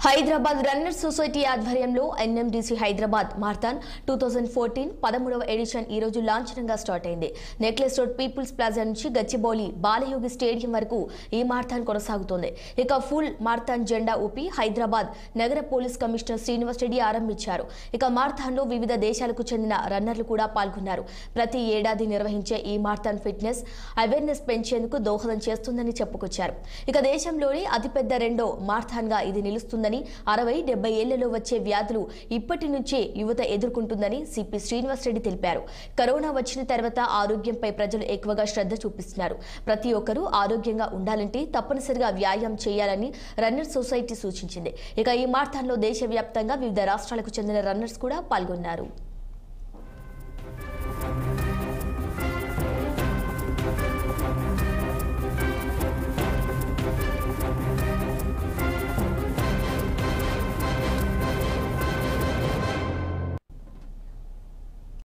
Hyderabad runner society ఆధ్వర్యంలో NMDC Hyderabad marathon 2014 13వ edition ఈ రోజు లాంఛనంగా స్టార్ట్ అయింది. నెక్లెస్ రోడ్ పీపుల్స్ ప్లాజా నుంచి గచ్చిబౌలి బాలయోగి స్టేడియం వరకు ఈ మారథాన్ కొనసాగుతోంది. ఇక ఫుల్ మారథాన్ జెండా ఊపి హైదరాబాద్ నగర పోలీస్ కమిషనర్ శ్రీనివాస్ రెడ్డి ఆరంభించారు. ఇక మారథాన్ లో వివిధ దేశాలకు చెందిన రన్నర్లు కూడా పాల్గొన్నారు. ప్రతి ఏడాది నిర్వహించే ఈ మారథాన్ ఫిట్నెస్ అవేర్నెస్ పెంచేందుకు దోహదం చేస్తుందని చెప్పుకొచ్చారు. ఇక దేశంలోని అతిపెద్ద రెండో మారథాన్ గా ఇది నిలుస్తుందని 60-70 ఏళ్లలో వచ్చే వ్యాధులు ఇప్పటి నుంచే యువత ఎదుర్కొంటుందని సిపి శ్రీనివాస్ రెడ్డి తెలిపారు. కరోనా వచ్చిన తర్వాత ఆరోగ్యంపై ప్రజలు ఎక్కువగా శ్రద్ధ చూపిస్తున్నారు. ప్రతి ఒక్కరూ ఆరోగ్యంగా ఉండాలంటే తప్పనిసరిగా వ్యాయామం చేయాలని రన్నర్ సొసైటీ సూచించింది. ఇక ఈ మారథాన్లో దేశవ్యాప్తంగా వివిధ రాష్ట్రాలకు చెందిన రన్నర్స్ కూడా పాల్గొన్నారు.